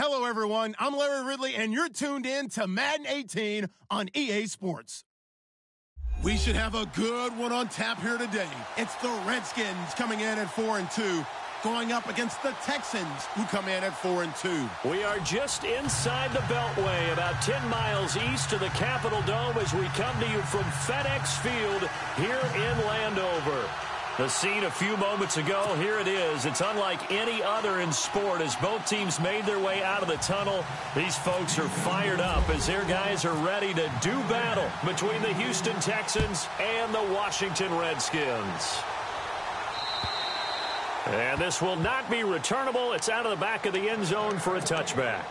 Hello, everyone. I'm Larry Ridley, and you're tuned in to Madden 18 on EA Sports. We should have a good one on tap here today. It's the Redskins coming in at 4-2, going up against the Texans, who come in at 4-2. We are just inside the Beltway, about 10 miles east of the Capitol Dome as we come to you from FedEx Field here in Landover. The scene a few moments ago, here it is. It's unlike any other in sport as both teams made their way out of the tunnel. These folks are fired up as their guys are ready to do battle between the Houston Texans and the Washington Redskins. And this will not be returnable. It's out of the back of the end zone for a touchback.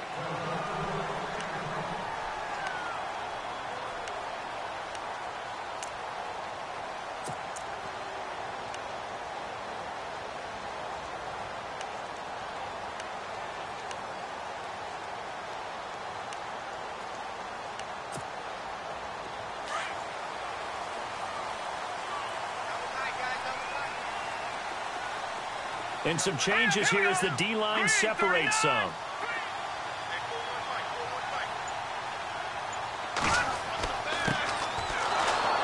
And some changes here as the D-line separates some.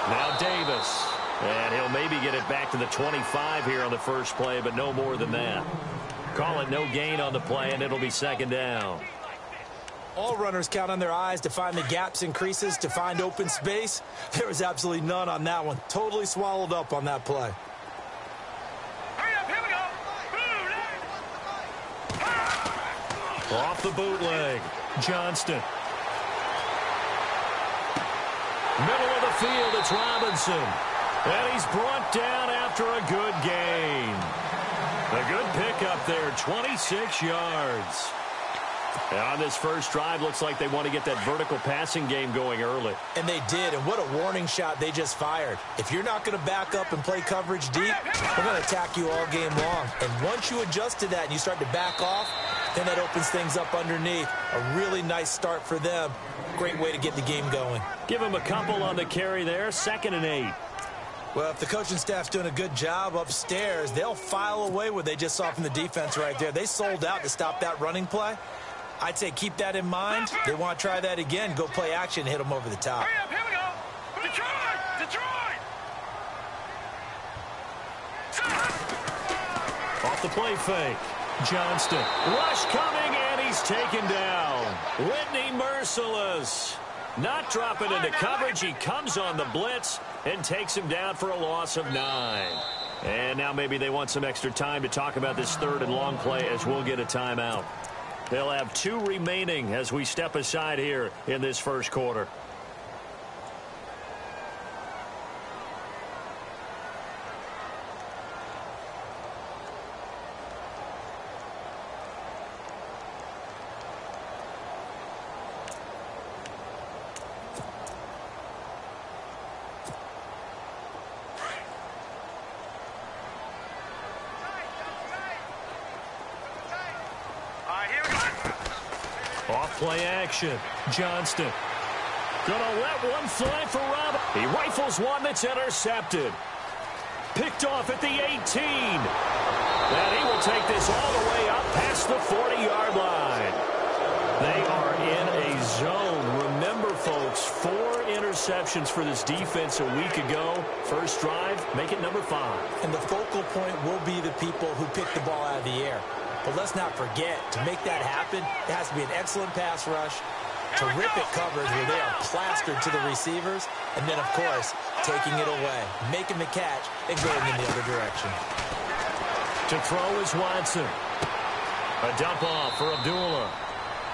Now Davis. And he'll maybe get it back to the 25 here on the first play, but no more than that. Call it no gain on the play, and it'll be second down. All runners count on their eyes to find the gaps and creases, to find open space. There was absolutely none on that one. Totally swallowed up on that play. Off the bootleg, Johnston. Middle of the field, it's Robinson. And he's brought down after a good gain. A good pickup there, 26 yards. And on this first drive, looks like they want to get that vertical passing game going early. And they did, and what a warning shot they just fired. If you're not going to back up and play coverage deep, we're going to attack you all game long. And once you adjust to that and you start to back off, then that opens things up underneath. A really nice start for them. Great way to get the game going. Give them a couple on the carry there, 2nd and 8. Well, if the coaching staff's doing a good job upstairs, they'll file away what they just saw from the defense right there. They sold out to stop that running play. I'd say keep that in mind. They want to try that again. Go play action, hit them over the top. Hurry up, here we go. Detroit! Off the play fake. Johnston. Rush coming, and he's taken down. Whitney merciless. Not dropping into coverage. He comes on the blitz and takes him down for a loss of 9. And now maybe they want some extra time to talk about this 3rd and long play as we'll get a timeout. They'll have 2 remaining as we step aside here in this first quarter. Off-play action. Johnston. Gonna let one fly for Rob. He rifles one that's intercepted. Picked off at the 18. And he will take this all the way up past the 40-yard line. They are in a zone. Remember, folks, 4 interceptions for this defense a week ago. First drive, make it number 5. And the focal point will be the people who pick the ball out of the air. But let's not forget, to make that happen, it has to be an excellent pass rush, terrific coverage where they are plastered to the receivers, and then, of course, taking it away, making the catch, and going in the other direction. To throw is Watson. A dump off for Abdullah.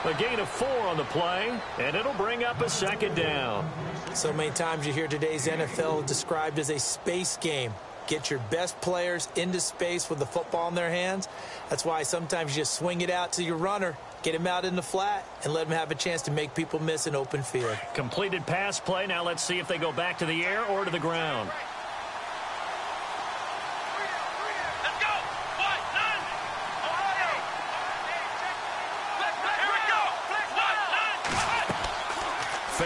A gain of 4 on the play, and it'll bring up a 2nd down. So many times you hear today's NFL described as a space game. Get your best players into space with the football in their hands. That's why sometimes you just swing it out to your runner, get him out in the flat, and let him have a chance to make people miss an open field. Completed pass play. Now let's see if they go back to the air or to the ground. Let's go. What? None. Ohio. Here we go. What?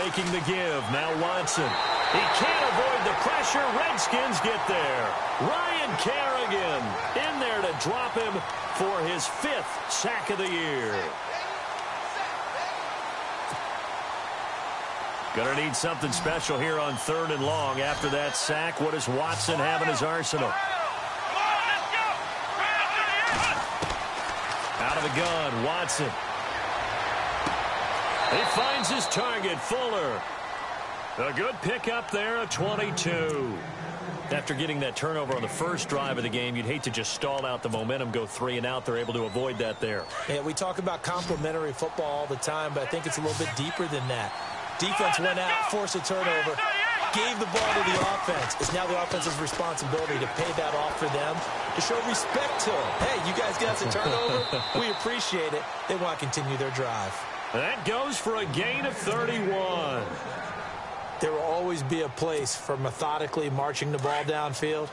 None. Faking the give. Now Watson. He can't avoid the pressure. Redskins get there. Ryan Kerrigan in there to drop him for his 5th sack of the year. Going to need something special here on 3rd and long. After that sack, what does Watson have in his arsenal? Out of the gun, Watson. He finds his target, Fuller. A good pickup there, a 22. After getting that turnover on the first drive of the game, you'd hate to just stall out the momentum, go 3 and out. They're able to avoid that there. Yeah, we talk about complementary football all the time, but I think it's a little bit deeper than that. Defense went out, forced a turnover, gave the ball to the offense. It's now the offense's responsibility to pay that off for them, to show respect to them. Hey, you guys got us a turnover. We appreciate it. They want to continue their drive. That goes for a gain of 31. There will always be a place for methodically marching the ball downfield.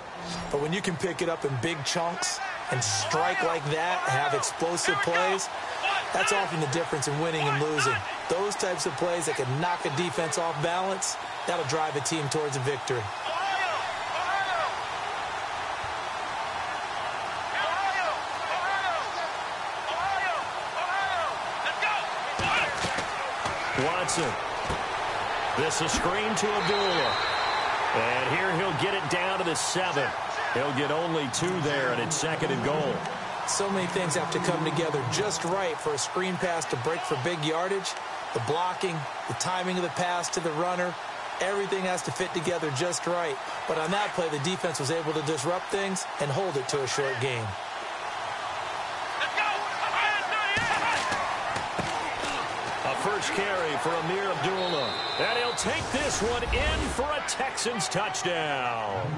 But when you can pick it up in big chunks and strike like that, have explosive plays, that's often the difference in winning and losing. Those types of plays that can knock a defense off balance, that'll drive a team towards a victory. Watson. This is screen to Abdullah. And here he'll get it down to the 7. He'll get only 2 there, and it's 2nd and goal. So many things have to come together just right for a screen pass to break for big yardage. The blocking, the timing of the pass to the runner, everything has to fit together just right. But on that play, the defense was able to disrupt things and hold it to a short game. A first carry for Amir Abdullah. And he'll take this one in for a Texans touchdown.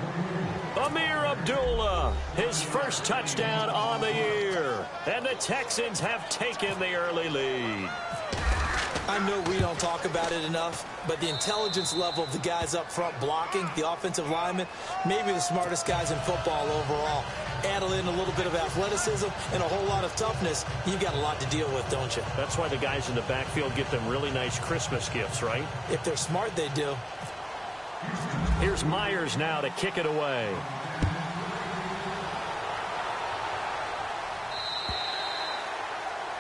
Amir Abdullah, his first touchdown on the year. And the Texans have taken the early lead. I know we don't talk about it enough, but the intelligence level of the guys up front blocking, the offensive linemen, maybe the smartest guys in football overall. Add in a little bit of athleticism and a whole lot of toughness, you've got a lot to deal with, don't you? That's why the guys in the backfield get them really nice Christmas gifts, right? If they're smart, they do. Here's Myers now to kick it away.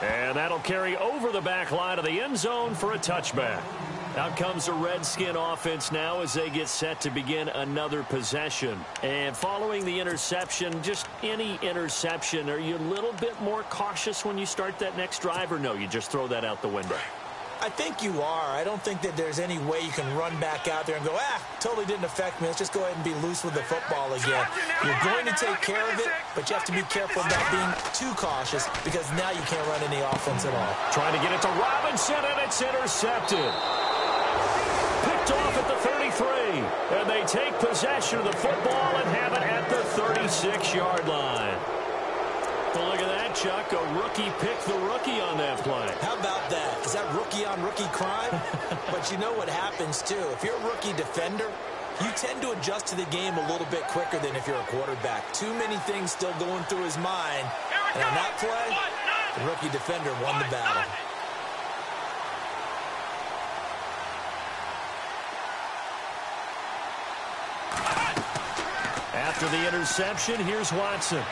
And that'll carry over the back line of the end zone for a touchback. Out comes the Redskin offense now as they get set to begin another possession. And following the interception, just any interception, are you a little bit more cautious when you start that next drive, or no, you just throw that out the window? I think you are. I don't think that there's any way you can run back out there and go, totally didn't affect me. Let's just go ahead and be loose with the football again. You're going to take care of it, but you have to be careful about being too cautious because now you can't run any offense at all. Trying to get it to Robinson, and it's intercepted. Picked off at the 33, and they take possession of the football and have it at the 36-yard line. Well, look at that, Chuck. A rookie picked the rookie on that play. How about that? Is that rookie-on-rookie crime? But you know what happens, too. If you're a rookie defender, you tend to adjust to the game a little bit quicker than if you're a quarterback. Too many things still going through his mind. And on that play, the rookie defender won the battle. After the interception, here's Watson.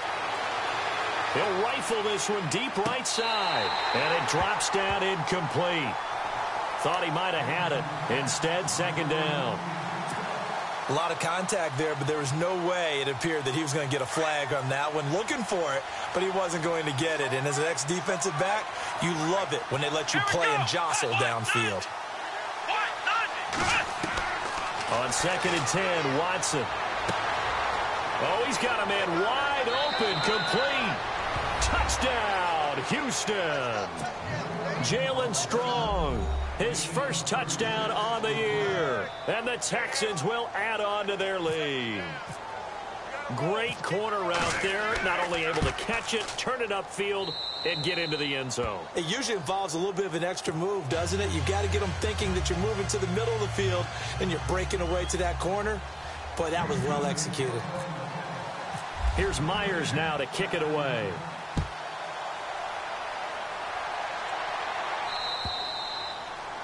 He'll rifle this one deep right side. And it drops down incomplete. Thought he might have had it. Instead, 2nd down. A lot of contact there, but there was no way it appeared that he was going to get a flag on that one. Looking for it, but he wasn't going to get it. And as an ex-defensive back, you love it when they let you play and jostle downfield. On 2nd and 10, Watson. Oh, he's got a man wide open, complete. Touchdown, Houston. Jalen Strong, his first touchdown on the year. And the Texans will add on to their lead. Great corner route there. Not only able to catch it, turn it upfield, and get into the end zone. It usually involves a little bit of an extra move, doesn't it? You've got to get them thinking that you're moving to the middle of the field and you're breaking away to that corner. Boy, that was well executed. Here's Myers now to kick it away.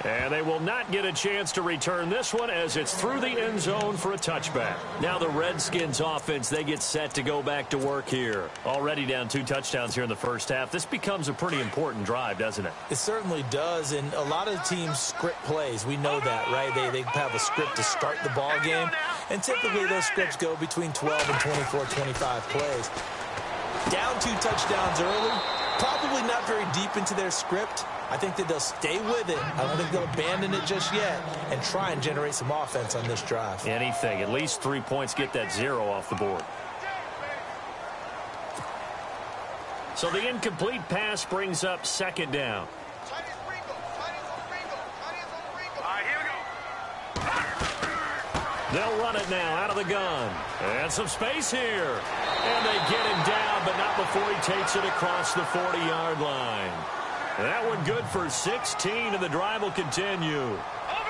And they will not get a chance to return this one as it's through the end zone for a touchback. Now the Redskins offense, they get set to go back to work here. Already down 2 touchdowns here in the first half. This becomes a pretty important drive, doesn't it? It certainly does, and a lot of teams script plays. We know that, right? They have a script to start the ball game, and typically those scripts go between 12 and 24, 25 plays. Down 2 touchdowns early, probably not very deep into their script. I think that they'll stay with it. I don't think they'll abandon it just yet and try and generate some offense on this drive. Anything. At least 3 points, get that 0 off the board. So the incomplete pass brings up second down. They'll run it now out of the gun. And some space here. And they get him down, but not before he takes it across the 40-yard line. That one good for 16, and the drive will continue.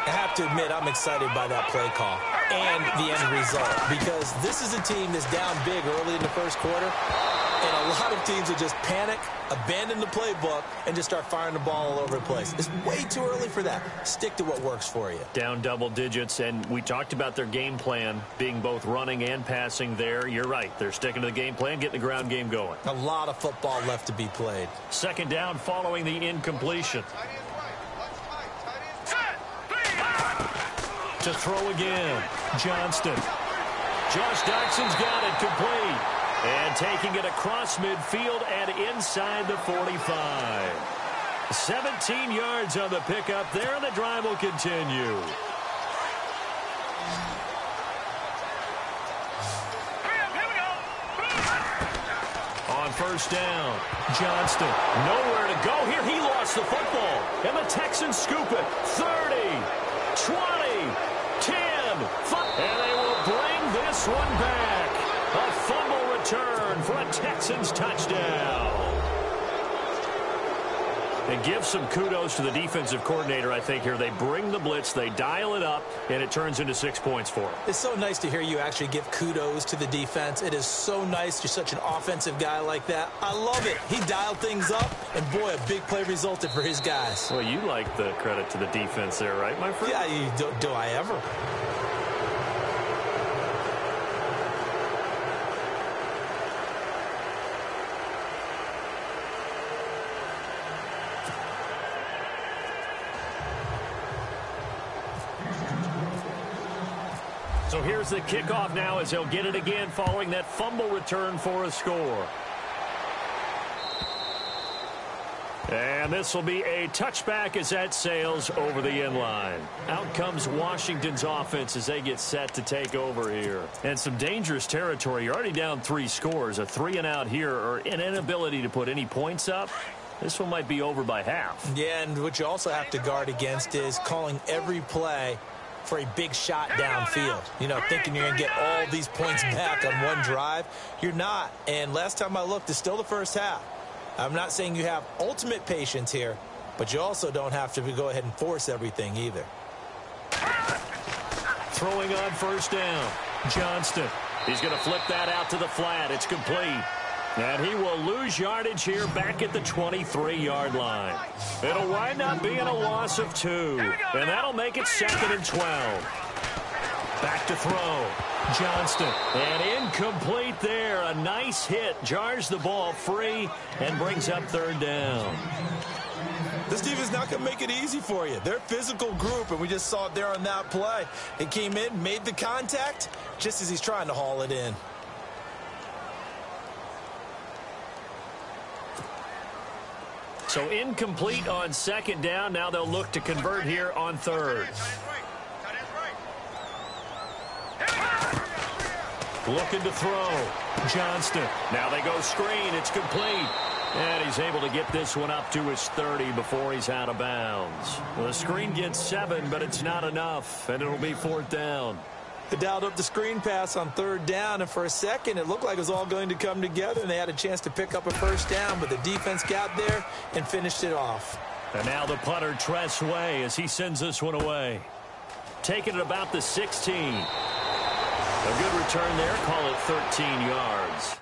I have to admit, I'm excited by that play call and the end result, because this is a team that's down big early in the first quarter, and a lot of teams will just panic, abandon the playbook, and just start firing the ball all over the place. It's way too early for that. Stick to what works for you. Down double digits, and we talked about their game plan being both running and passing there. You're right. They're sticking to the game plan, getting the ground game going. A lot of football left to be played. Second down following the incompletion. To throw again, Johnston. Josh Doctson's got it complete. And taking it across midfield and inside the 45. 17 yards on the pickup there, and the drive will continue. On first down, Johnston, nowhere to go here. He lost the football, and the Texans scoop it. 30, 20, 10, 5, and they will bring this one back. A fumble return for a Texans touchdown. And give some kudos to the defensive coordinator, I think, here. They bring the blitz, they dial it up, and it turns into 6 points for them. It's so nice to hear you actually give kudos to the defense. It is so nice. You're such an offensive guy like that. I love it. He dialed things up, and boy, a big play resulted for his guys. Well, you like the credit to the defense there, right, my friend? Yeah, do I ever? So here's the kickoff now as he'll get it again following that fumble return for a score. And this will be a touchback as that sails over the end line. Out comes Washington's offense as they get set to take over here. And some dangerous territory. You're already down 3 scores. A 3-and-out here, or an inability to put any points up. This one might be over by half. Yeah, and what you also have to guard against is calling every play for a big shot downfield. You know, thinking you're going to get all these points back on one drive. You're not. And last time I looked, it's still the first half. I'm not saying you have ultimate patience here, but you also don't have to go ahead and force everything either. Throwing on first down, Johnston. He's going to flip that out to the flat. It's complete. And he will lose yardage here back at the 23-yard line. It'll wind up being a loss of 2. And that'll make it 2nd and 12. Back to throw. Johnston. And incomplete there. A nice hit. Jars the ball free and brings up 3rd down. This defense not going to make it easy for you. They're a physical group, and we just saw it there on that play. It came in, made the contact, just as he's trying to haul it in. So incomplete on 2nd down. Now they'll look to convert here on 3rd. Looking to throw. Johnston. Now they go screen. It's complete. And he's able to get this one up to his 30 before he's out of bounds. Well, the screen gets 7, but it's not enough. And it'll be 4th down. They dialed up the screen pass on 3rd down, and for a second it looked like it was all going to come together, and they had a chance to pick up a 1st down, but the defense got there and finished it off. And now the punter, Tress Way, as he sends this one away. Taking it about the 16. A good return there. Call it 13 yards.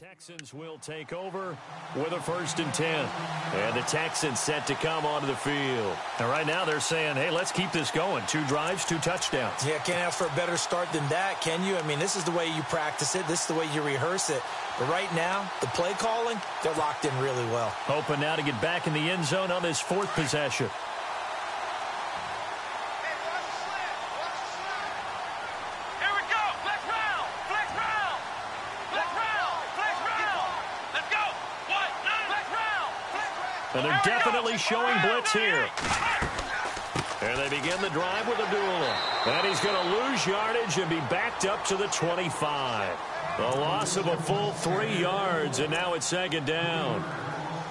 Texans will take over with a 1st and 10. And the Texans set to come onto the field. And right now they're saying, hey, let's keep this going. 2 drives, 2 touchdowns. Yeah, can't ask for a better start than that, can you? I mean, this is the way you practice it. This is the way you rehearse it. But right now, the play calling, they're locked in really well. Hoping now to get back in the end zone on this 4th possession. And they're definitely showing blitz here. And they begin the drive with Abdullah. And he's going to lose yardage and be backed up to the 25. A loss of a full 3 yards, and now it's 2nd down.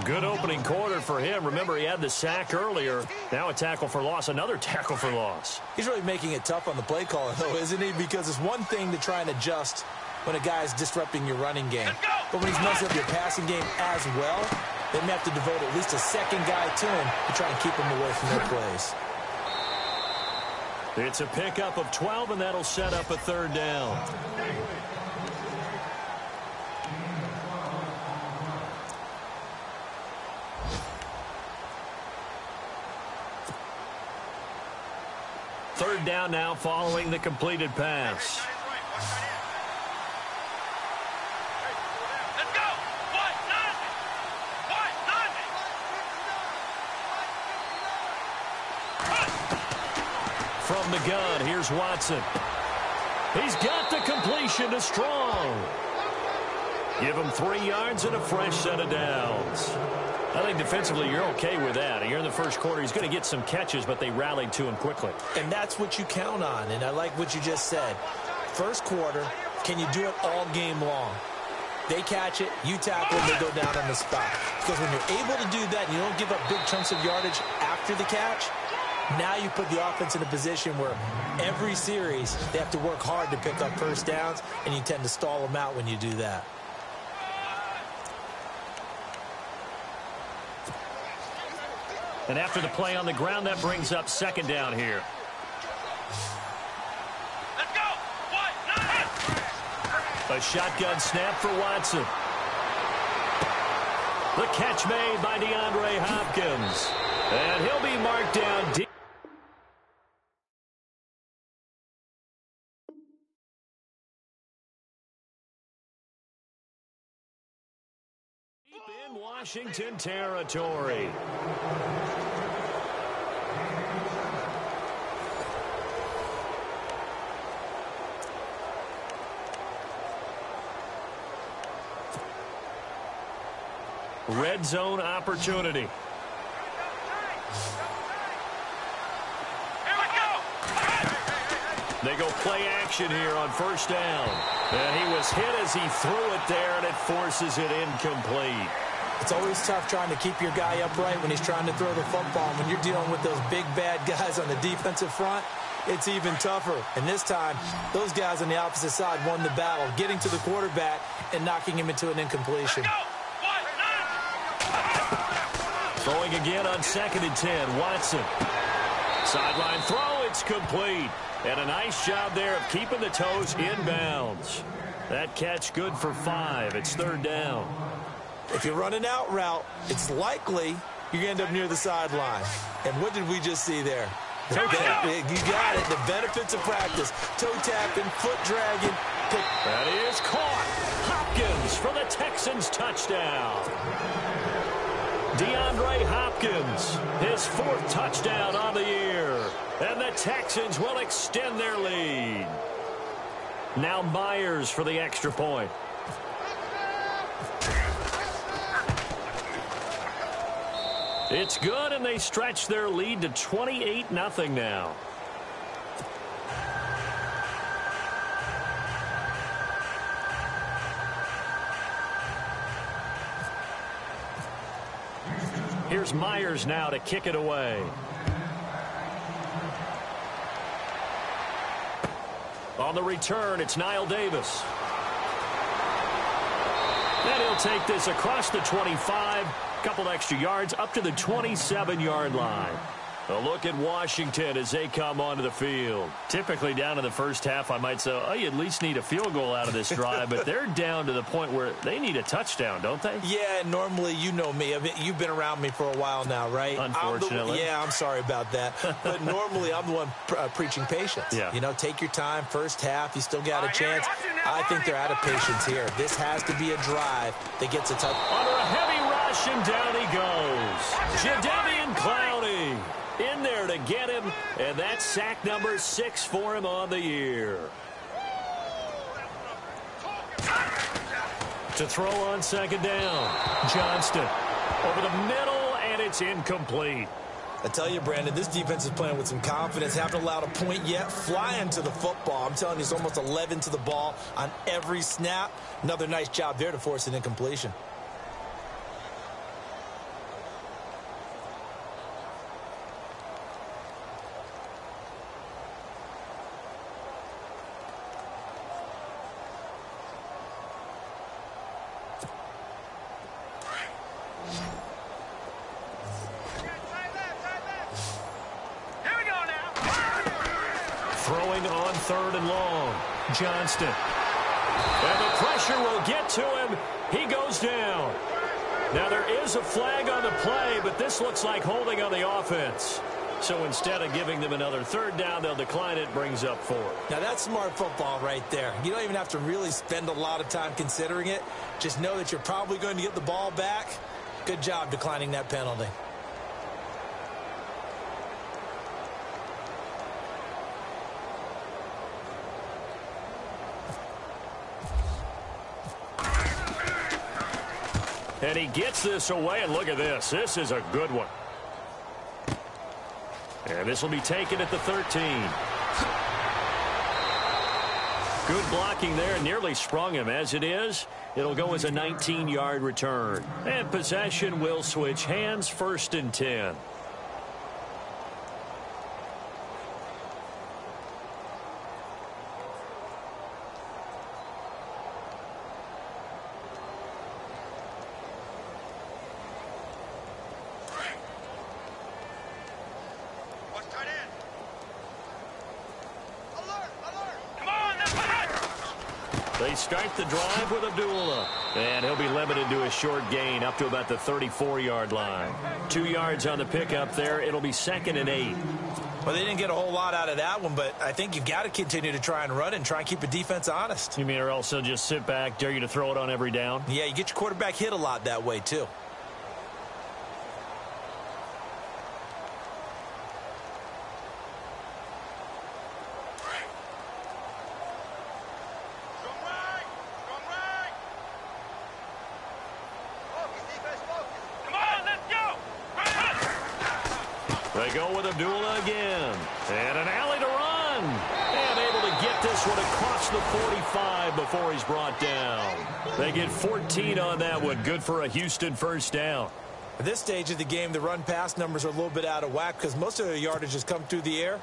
Good opening quarter for him. Remember, he had the sack earlier. Now a tackle for loss, another tackle for loss. He's really making it tough on the play caller, though, isn't he? Because it's one thing to try and adjust when a guy is disrupting your running game. But when he's messing up your passing game as well, they may have to devote at least a 2nd guy to him to try and keep him away from their plays. It's a pickup of 12, and that'll set up a 3rd down. Third down now following the completed pass. From the gun, here's Watson. He's got the completion to Strong. Give him 3 yards and a fresh set of downs. I think defensively you're okay with that. Here in the first quarter, he's going to get some catches, but they rallied to him quickly. And that's what you count on, and I like what you just said. First quarter, can you do it all game long? They catch it, you tackle them, they go down on the spot. Because when you're able to do that and you don't give up big chunks of yardage after the catch, now you put the offense in a position where every series they have to work hard to pick up first downs, and you tend to stall them out when you do that. And after the play on the ground, that brings up 2nd down here. Let's go. A shotgun snap for Watson. The catch made by DeAndre Hopkins. And he'll be marked down deep. In Washington territory. Red zone opportunity. They go play action here on 1st down. And he was hit as he threw it there, and it forces it incomplete. It's always tough trying to keep your guy upright when he's trying to throw the football. When you're dealing with those big, bad guys on the defensive front, it's even tougher. And this time, those guys on the opposite side won the battle, getting to the quarterback and knocking him into an incompletion. Throwing again on 2nd and 10. Watson. Sideline throw. It's complete. And a nice job there of keeping the toes in bounds. That catch good for 5. It's 3rd down. If you're running out route, it's likely you're going to end up near the sideline. And what did we just see there? You got it. The benefits of practice. Toe tapping, foot dragging. That is caught. Hopkins for the Texans touchdown. DeAndre Hopkins, his 4th touchdown on the year. And the Texans will extend their lead. Now Myers for the extra point. It's good, and they stretch their lead to 28-0 now. Here's Myers now to kick it away. On the return, it's Niall Davis. And he'll take this across the 25. Couple extra yards up to the 27-yard line. A look at Washington as they come onto the field. Typically down in the first half, I might say, oh, you at least need a field goal out of this drive, but they're down to the point where they need a touchdown, don't they? Yeah, normally, you know me. You've been around me for a while now, right? Unfortunately. I'm sorry about that. But normally, I'm the one preaching patience. Yeah. You know, take your time, first half, you still got a chance. I think they're out of patience here. This has to be a drive that gets a touch. Under a heavy rush, and down he goes. Jadeveon Clowney in there to get him, and that's sack number 6 for him on the year. To throw on second down, Johnston over the middle, and it's incomplete. I tell you, Brandon, this defense is playing with some confidence. Haven't allowed a point yet. Flying to the football. I'm telling you, it's almost 11 to the ball on every snap. Another nice job there to force an incompletion. Throwing on third and long. Johnston. And the pressure will get to him. He goes down. Now there is a flag on the play, but this looks like holding on the offense. So instead of giving them another third down, they'll decline it. Brings up 4. Now that's smart football right there. You don't even have to really spend a lot of time considering it. Just know that you're probably going to get the ball back. Good job declining that penalty. And he gets this away, and look at this. This is a good one. And this will be taken at the 13. Good blocking there, nearly sprung him. As it is, it'll go as a 19-yard return. And possession will switch hands, 1st and 10. They start the drive with Abdullah. And he'll be limited to a short gain up to about the 34-yard line. 2 yards on the pickup there. It'll be 2nd and 8. Well, they didn't get a whole lot out of that one, but I think you've got to continue to try and run and try and keep the defense honest. You mean or else they'll just sit back, dare you to throw it on every down? Yeah, you get your quarterback hit a lot that way, too. They go with Abdullah again. And an alley to run. And able to get this one across the 45 before he's brought down. They get 14 on that one. Good for a Houston first down. At this stage of the game, the run-pass numbers are a little bit out of whack because most of their yardage has come through the air.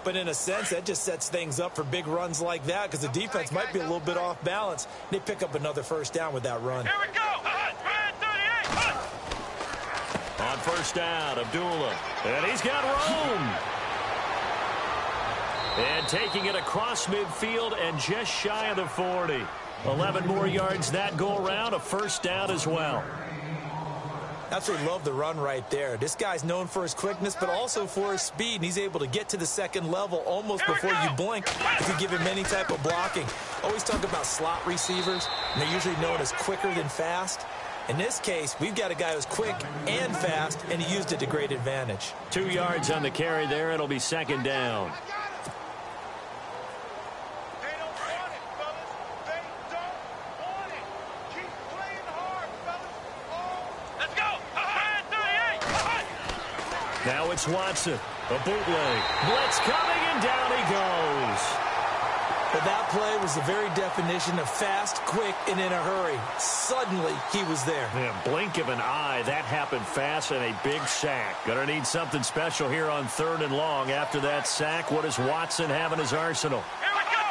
But in a sense, that just sets things up for big runs like that because the defense might be a little bit off balance. They pick up another first down with that run. Here we go. On first down, Abdullah. And he's got room. And taking it across midfield and just shy of the 40. 11 more yards that go around. A first down as well. Absolutely love the run right there. This guy's known for his quickness, but also for his speed. And he's able to get to the second level almost before you blink if you give him any type of blocking. Always talk about slot receivers, and they're usually known as quicker than fast. In this case, we've got a guy who's quick and fast, and he used it to great advantage. 2 yards on the carry there. It'll be 2nd down. They don't want it, fellas. They don't want it. Keep playing hard, fellas. Oh. Let's go. 38. Now it's Watson. A bootleg. Blitz coming, and down he goes. But that play was the very definition of fast, quick, and in a hurry. Suddenly, he was there. Yeah, blink of an eye. That happened fast and a big sack. Gonna need something special here on 3rd and long. After that sack, what does Watson have in his arsenal? Here we go.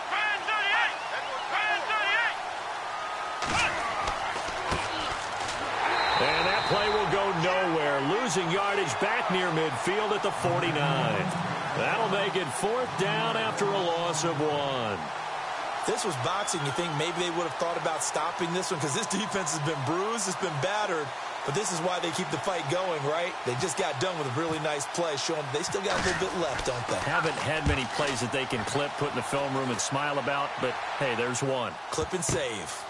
38. And that play will go nowhere. Losing yardage back near midfield at the 49. That'll make it 4th down after a loss of 1. This was boxing. You think maybe they would have thought about stopping this one because this defense has been bruised, it's been battered, but this is why they keep the fight going, right? They just got done with a really nice play, showing they still got a little bit left, don't they? Haven't had many plays that they can clip, put in the film room, and smile about, but hey, there's one. Clip and save.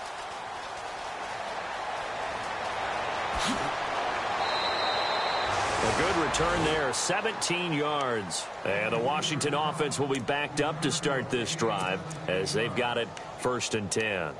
A good return there, 17 yards. And the Washington offense will be backed up to start this drive as they've got it 1st and 10.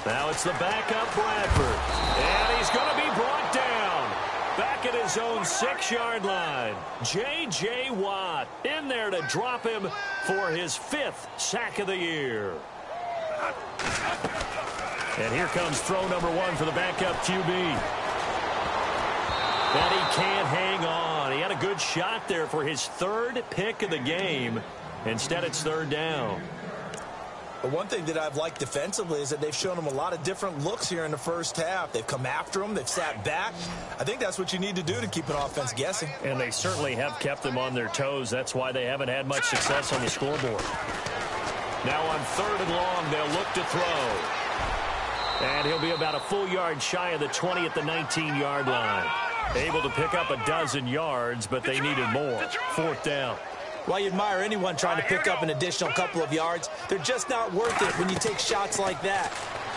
Now it's the backup Bradford. And he's going to be brought down. Back at his own 6-yard line. J.J. Watt in there to drop him for his 5th sack of the year. And here comes throw number 1 for the backup QB. And he can't hang on. He had a good shot there for his 3rd pick of the game. Instead, it's 3rd down. But one thing that I've liked defensively is that they've shown him a lot of different looks here in the first half. They've come after him. They've sat back. I think that's what you need to do to keep an offense guessing. And they certainly have kept them on their toes. That's why they haven't had much success on the scoreboard. Now on 3rd and long, they'll look to throw. And he'll be about a full yard shy of the 20 at the 19-yard line. Able to pick up a dozen yards, but they needed more. 4th down. While you admire anyone trying to pick up an additional couple of yards, they're just not worth it when you take shots like that.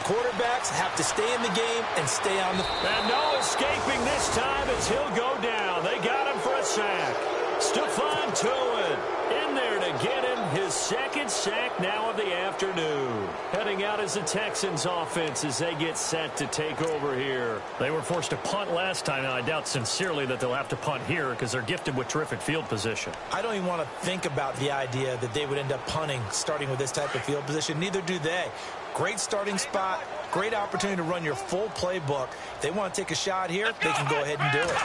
Quarterbacks have to stay in the game and stay on the... And no escaping this time as he'll go down. They got him for a sack. Stephon Tuitt in there to get him his 2nd sack now of the afternoon. Heading out as the Texans offense as they get set to take over here. They were forced to punt last time, and I doubt sincerely that they'll have to punt here because they're gifted with terrific field position. I don't even want to think about the idea that they would end up punting starting with this type of field position. Neither do they. Great starting spot, great opportunity to run your full playbook. If they want to take a shot here, they can go ahead and do it.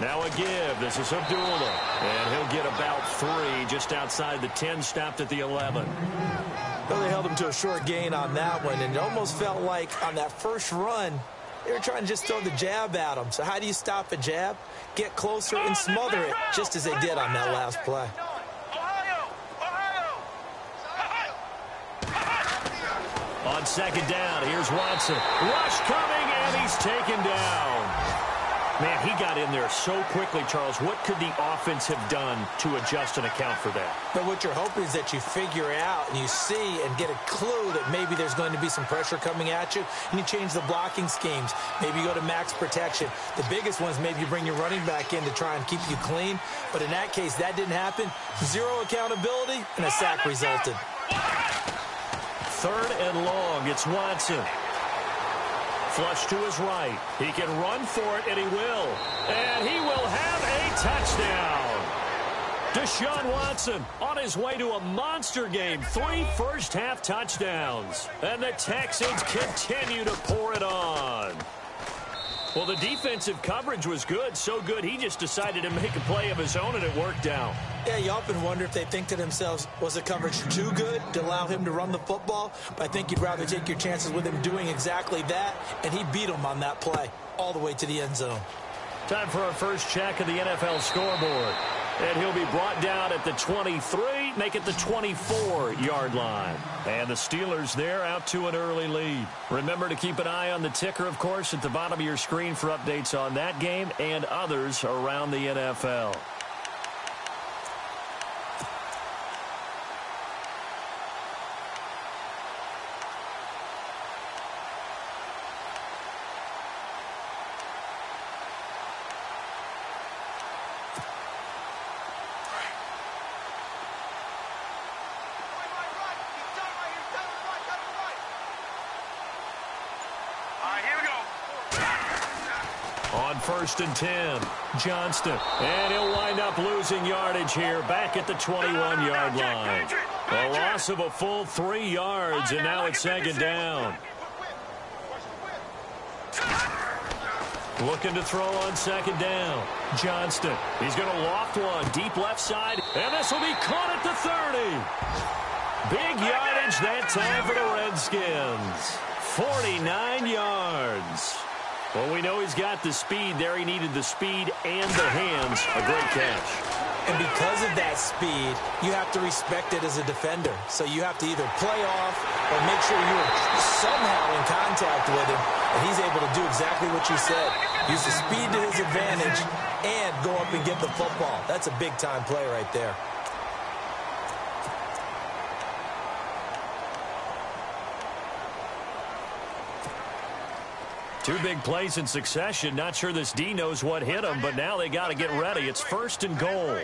Now a give. This is Abdullah. And he'll get about 3 just outside the 10, stopped at the 11. Well, they held him to a short gain on that one, and it almost felt like on that first run, they were trying to just throw the jab at him. So how do you stop a jab? Get closer and smother it, just as they did on that last play. On 2nd down, here's Watson. Rush coming, and he's taken down. Man, he got in there so quickly, Charles. What could the offense have done to adjust and account for that? But what you're hoping is that you figure out and you see and get a clue that maybe there's going to be some pressure coming at you, and you change the blocking schemes. Maybe you go to max protection. The biggest one is maybe you bring your running back in to try and keep you clean. But in that case, that didn't happen. 0 accountability, and a sack resulted. 3rd and long. It's Watson. Flush to his right. He can run for it, and he will. And he will have a touchdown. Deshaun Watson on his way to a monster game. 3 first-half touchdowns. And the Texans continue to pour it on. Well, the defensive coverage was good. So good, he just decided to make a play of his own, and it worked out. Yeah, you often wonder if they think to themselves, was the coverage too good to allow him to run the football? But I think you'd rather take your chances with him doing exactly that, and he beat him on that play all the way to the end zone. Time for our first check of the NFL scoreboard. And he'll be brought down at the 23, make it the 24-yard line. And the Steelers there out to an early lead. Remember to keep an eye on the ticker, of course, at the bottom of your screen for updates on that game and others around the NFL. On 1st and 10. Johnston. And he'll wind up losing yardage here back at the 21-yard line. A loss of a full 3 yards, and now it's 2nd down. Looking to throw on 2nd down. Johnston. He's going to loft one deep left side, and this will be caught at the 30. Big yardage that time for the Redskins. 49 yards. Well, we know he's got the speed there. He needed the speed and the hands. A great catch. And because of that speed, you have to respect it as a defender. So you have to either play off or make sure you're somehow in contact with him. And he's able to do exactly what you said. Use the speed to his advantage and go up and get the football. That's a big-time play right there. Two big plays in succession. Not sure this D knows what hit him, but now they got to get ready. It's 1st and goal.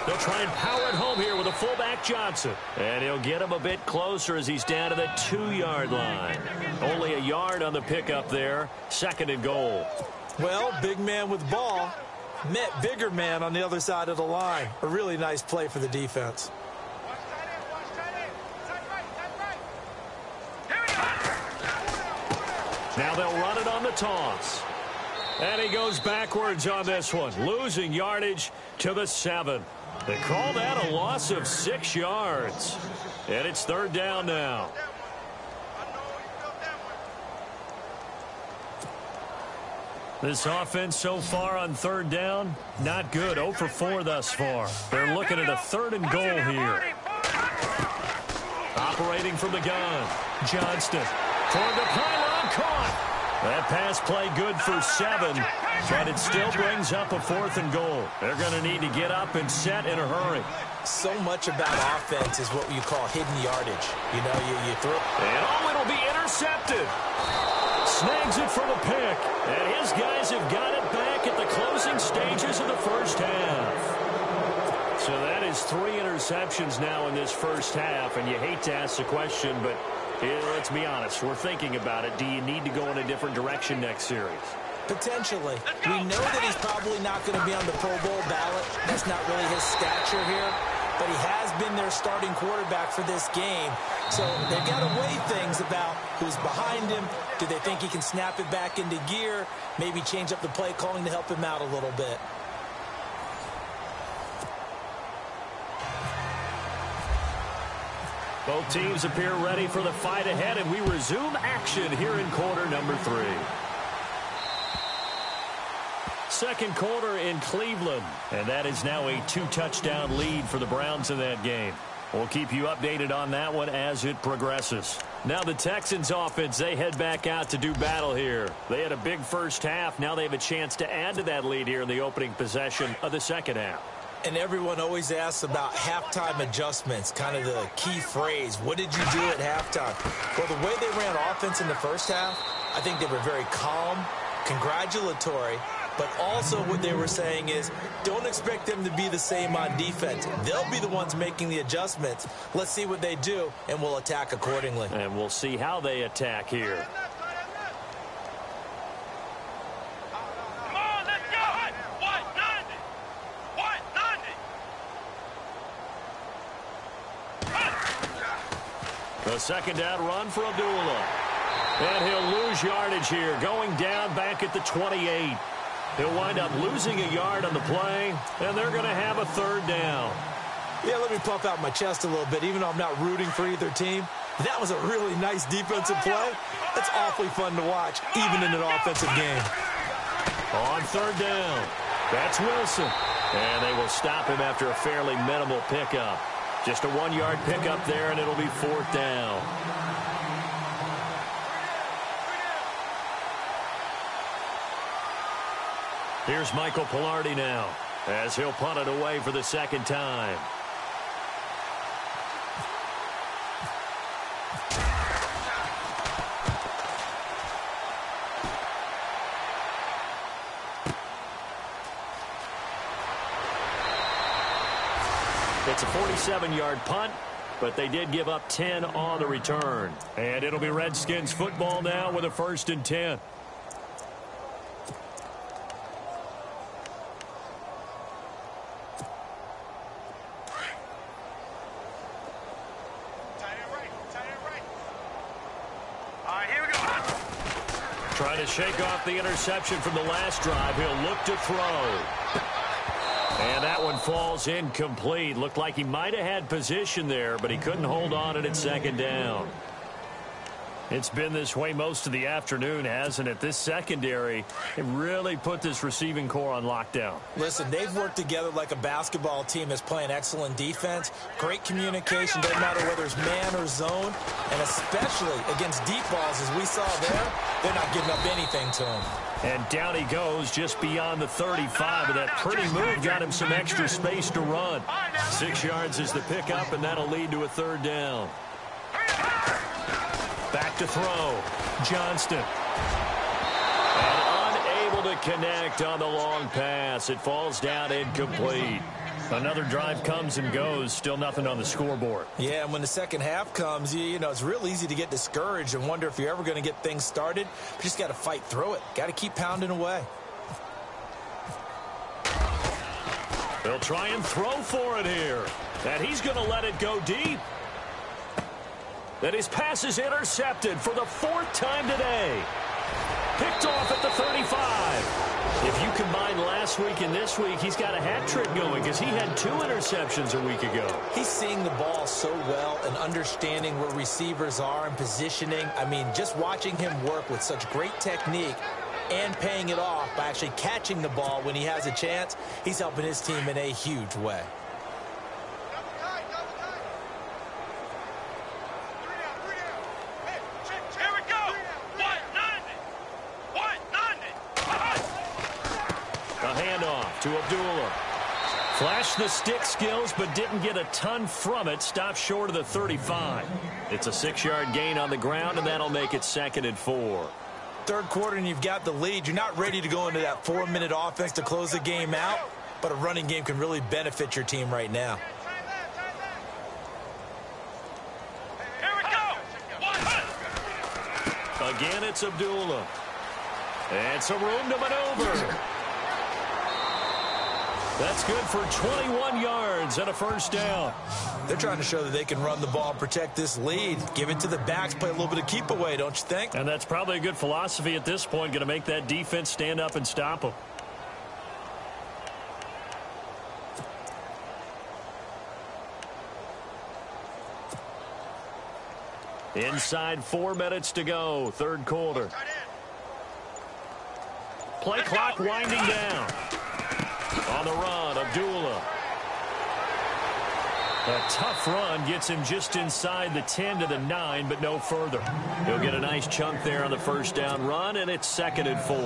They'll try and power it home here with a fullback Johnson. And he'll get him a bit closer as he's down to the 2-yard line. Only a yard on the pickup there. 2nd and goal. Well, big man with ball met bigger man on the other side of the line. A really nice play for the defense. Now they'll run it on the toss. And he goes backwards on this one, losing yardage to the 7. They call that a loss of 6 yards. And it's 3rd down now. This offense so far on 3rd down, not good. 0 for 4 thus far. They're looking at a 3rd and goal here. Operating from the gun, Johnston. Toward the pylon, caught. That pass play good for 7, but it still brings up a 4th and goal. They're going to need to get up and set in a hurry. So much about offense is what you call hidden yardage. You know, you throw. And it'll be intercepted. Snags it for the pick. And his guys have got it back at the closing stages of the first half. So that is 3 interceptions now in this first half. And you hate to ask the question, but let's be honest. We're thinking about it. Do you need to go in a different direction next series? Potentially. We know that he's probably not going to be on the Pro Bowl ballot. That's not really his stature here. But he has been their starting quarterback for this game. So they've got to weigh things about who's behind him. Do they think he can snap it back into gear? Maybe change up the play calling to help him out a little bit. Both teams appear ready for the fight ahead, and we resume action here in quarter number 3. Second quarter in Cleveland, and that is now a 2-touchdown lead for the Browns in that game. We'll keep you updated on that one as it progresses. Now the Texans offense, they head back out to do battle here. They had a big first half. Now they have a chance to add to that lead here in the opening possession of the second half. And everyone always asks about halftime adjustments, kind of the key phrase. What did you do at halftime? Well, the way they ran offense in the first half, I think they were very calm, congratulatory, but also what they were saying is don't expect them to be the same on defense. They'll be the ones making the adjustments. Let's see what they do, and we'll attack accordingly. And we'll see how they attack here. A second down run for Abdullah. And he'll lose yardage here, going down back at the 28. He'll wind up losing a yard on the play, and they're going to have a 3rd down. Yeah, let me puff out my chest a little bit, even though I'm not rooting for either team. That was a really nice defensive play. That's awfully fun to watch, even in an offensive game. On 3rd down, that's Wilson. And they will stop him after a fairly minimal pickup. Just a 1-yard pickup there, and it'll be 4th down. Here's Michael Palardy now, as he'll punt it away for the second time. It's a 47-yard punt, but they did give up 10 on the return. And it'll be Redskins football now with a 1st and 10. Trying to shake off the interception from the last drive. He'll look to throw. And that one falls incomplete. Looked like he might have had position there, but he couldn't hold on at second down. It's been this way most of the afternoon, hasn't it? This secondary, it really put this receiving core on lockdown. Listen, they've worked together like a basketball team that's playing excellent defense. Great communication, doesn't matter whether it's man or zone. And especially against deep balls, as we saw there, they're not giving up anything to him. And down he goes just beyond the 35. And that pretty move got him some extra space to run. 6 yards is the pickup, and that'll lead to a third down. Back to throw. Johnston. And unable to connect on the long pass. It falls down incomplete. Another drive comes and goes. Still nothing on the scoreboard. Yeah, and when the second half comes, you know, it's real easy to get discouraged and wonder if you're ever going to get things started. You just got to fight through it. Got to keep pounding away. They'll try and throw for it here. And he's going to let it go deep. That his pass is intercepted for the 4th time today. Picked off at the 35. If you combine last week and this week, he's got a hat trick going because he had 2 interceptions a week ago. He's seeing the ball so well and understanding where receivers are and positioning. I mean, just watching him work with such great technique and paying it off by actually catching the ball when he has a chance, he's helping his team in a huge way. To Abdullah. Flashed the stick skills, but didn't get a ton from it. Stopped short of the 35. It's a 6-yard gain on the ground, and that'll make it 2nd and 4. Third quarter, and you've got the lead. You're not ready to go into that 4-minute offense to close the game out, but a running game can really benefit your team right now. Here we go. Again, it's Abdullah. And some room to maneuver. That's good for 21 yards and a first down. They're trying to show that they can run the ball and protect this lead. Give it to the backs, play a little bit of keep away, don't you think? And that's probably a good philosophy at this point, going to make that defense stand up and stop them. Inside 4 minutes to go, third quarter. Play clock winding down. On the run, Abdullah. A tough run gets him just inside the 10 to the 9, but no further. He'll get a nice chunk there on the first down run, and it's 2nd and 4.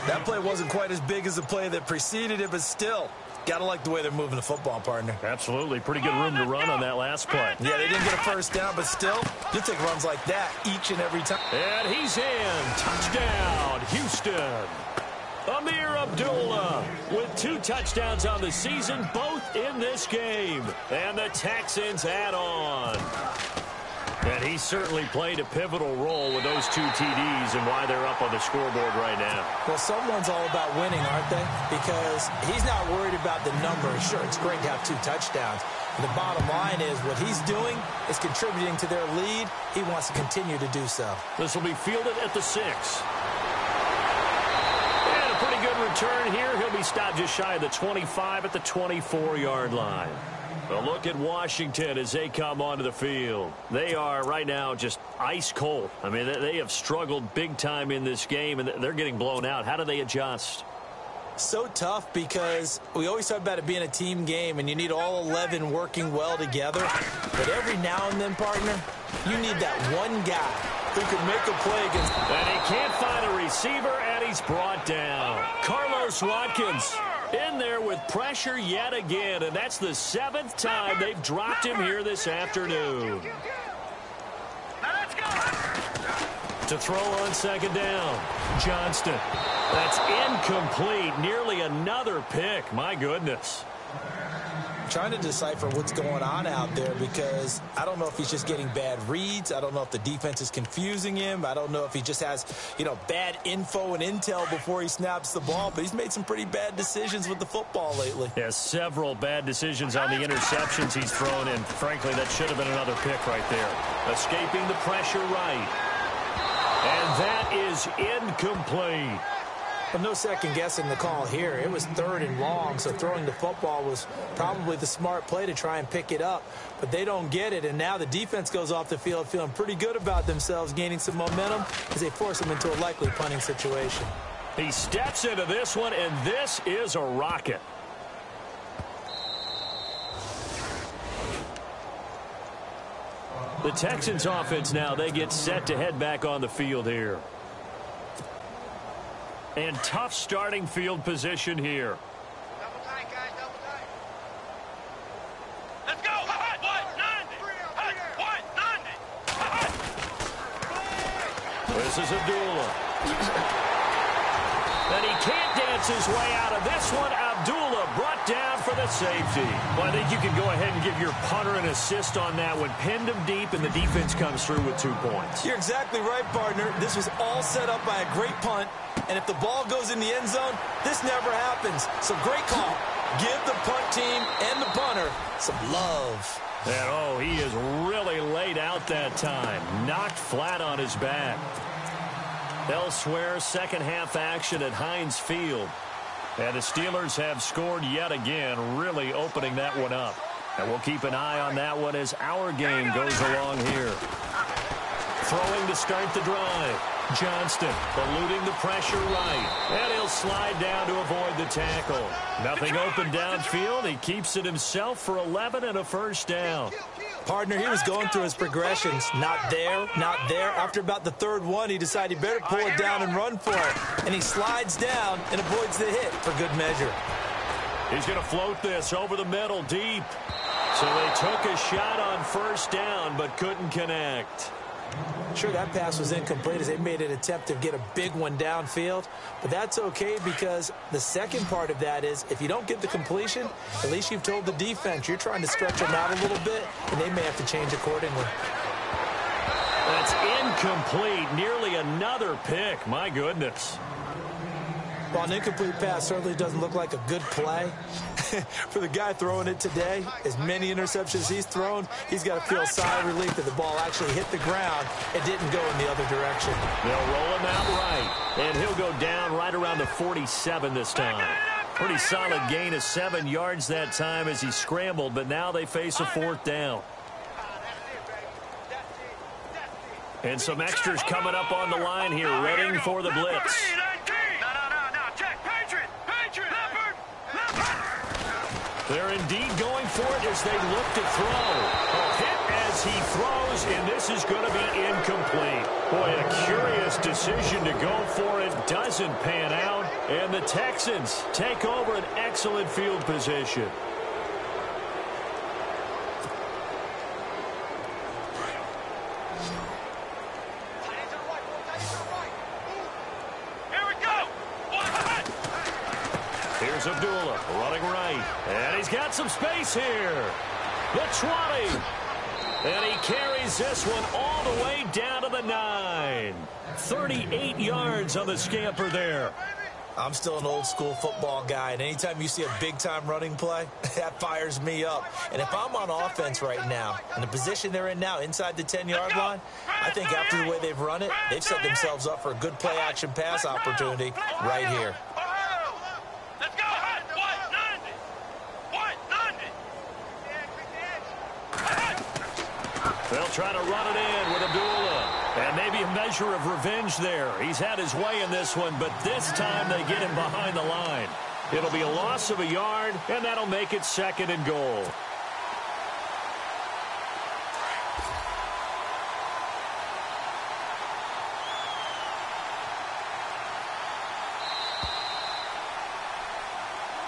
That play wasn't quite as big as the play that preceded it, but still, got to like the way they're moving the football, partner. Absolutely. Pretty good room to run on that last play. Yeah, they didn't get a first down, but still, you take runs like that each and every time. And he's in. Touchdown, Houston. Amir Abdullah with 2 touchdowns on the season, both in this game. And the Texans add on. And he certainly played a pivotal role with those 2 TDs and why they're up on the scoreboard right now. Well, someone's all about winning, aren't they? Because he's not worried about the number. Sure, it's great to have 2 touchdowns. But the bottom line is what he's doing is contributing to their lead. He wants to continue to do so. This will be fielded at the 6. And a pretty good return here. He'll be stopped just shy of the 25 at the 24-yard line. A look at Washington as they come onto the field. They are right now just ice cold. I mean, they have struggled big time in this game, and they're getting blown out. How do they adjust? So tough because we always talk about it being a team game, and you need all 11 working well together. But every now and then, partner, you need that one guy who can make a play against. And he can't find a receiver, and he's brought down. Carlos Watkins in there with pressure yet again, and that's the 7th time they've dropped him here this afternoon. To throw on 2nd down, Johnston. That's incomplete. Nearly another pick. My goodness. Trying to decipher what's going on out there because I don't know if he's just getting bad reads. I don't know if the defense is confusing him. I don't know if he just has, bad info and intel before he snaps the ball. But he's made some pretty bad decisions with the football lately. Yeah, several bad decisions on the interceptions he's thrown in. Frankly, that should have been another pick right there. Escaping the pressure right. And that is incomplete. Well, no second guessing the call here. It was 3rd and long, so throwing the football was probably the smart play to try and pick it up. But they don't get it, and now the defense goes off the field feeling pretty good about themselves, gaining some momentum as they force them into a likely punting situation. He steps into this one, and this is a rocket. The Texans offense now, they get set to head back on the field here. And tough starting field position here. Double tight, guys, double tight. Let's go. Hot, what? This is Abdullah. And he can't dance his way out of this one. Abdullah brought down for the safety. Well, I think you can go ahead and give your punter an assist on that one. Pinned him deep, and the defense comes through with 2 points. You're exactly right, partner. This was all set up by a great punt. And if the ball goes in the end zone, this never happens. So great call. Give the punt team and the punter some love. And, oh, he is really laid out that time. Knocked flat on his back. Elsewhere, second half action at Heinz Field. And the Steelers have scored yet again, really opening that one up. And we'll keep an eye on that one as our game goes along here. Throwing to start the drive. Johnston eluding the pressure right. And he'll slide down to avoid the tackle. Nothing open downfield. He keeps it himself for 11 and a first down. Partner, he was going through his progressions. Not there, not there. After about the 3rd one, he decided he better pull it down and run for it. And he slides down and avoids the hit for good measure. He's going to float this over the middle deep. So they took a shot on first down but couldn't connect. Sure, that pass was incomplete as they made an attempt to get a big one downfield. But that's okay because the second part of that is if you don't get the completion, at least you've told the defense you're trying to stretch them out a little bit, and they may have to change accordingly. That's incomplete. Nearly another pick. My goodness. Well, an incomplete pass certainly doesn't look like a good play. For the guy throwing it today, as many interceptions he's thrown, he's got to feel a sigh of relief that the ball actually hit the ground and didn't go in the other direction. They'll roll him out right, and he'll go down right around the 47 this time. Pretty solid gain of 7 yards that time as he scrambled, but now they face a 4th down. And some extras coming up on the line here, ready for the blitz. They're indeed going for it as they look to throw. A hit as he throws, and this is going to be incomplete. Boy, a curious decision to go for it. Doesn't pan out, and the Texans take over an excellent field position. Here's Abdullah running right. And he's got some space here. The 20. And he carries this one all the way down to the 9. 38 yards on the scamper there. I'm still an old-school football guy, and anytime you see a big-time running play, that fires me up. And if I'm on offense right now, in the position they're in now, inside the 10-yard line, I think after the way they've run it, they've set themselves up for a good play-action pass opportunity right here. They'll try to run it in with Abdullah. And maybe a measure of revenge there. He's had his way in this one, but this time they get him behind the line. It'll be a loss of a yard, and that'll make it 2nd and goal.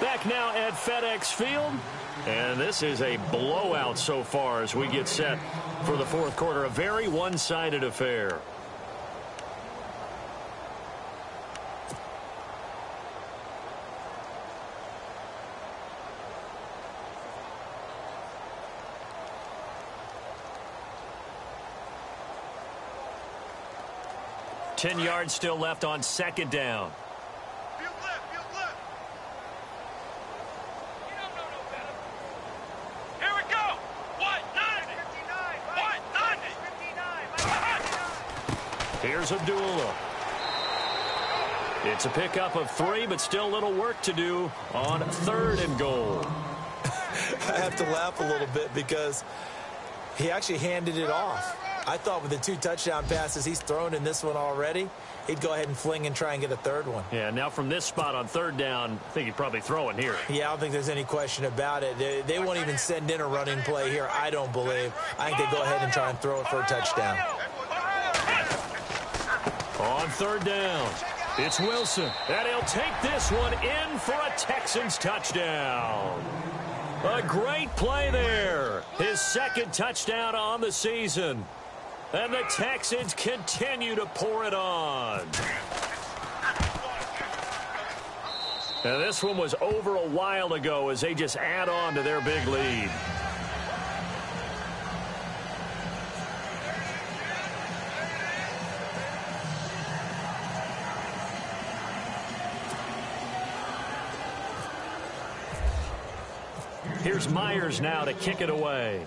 Back now at FedEx Field. And this is a blowout so far as we get set for the 4th quarter. A very one-sided affair. Ten yards still left on 2nd down. Here's Abdullah. It's a pickup of 3, but still a little work to do on 3rd and goal. I have to laugh a little bit because he actually handed it off. I thought with the 2 touchdown passes he's thrown in this one already, he'd go ahead and fling and try and get a 3rd one. Yeah, now from this spot on 3rd down, I think he'd probably throw it here. Yeah, I don't think there's any question about it. They won't even send in a running play here, I don't believe. I think they go ahead and try and throw it for a touchdown. On 3rd down, it's Wilson, and he'll take this one in for a Texans touchdown. A great play there. His 2nd touchdown on the season. And the Texans continue to pour it on. And this one was over a while ago as they just add on to their big lead. Here's Myers now to kick it away.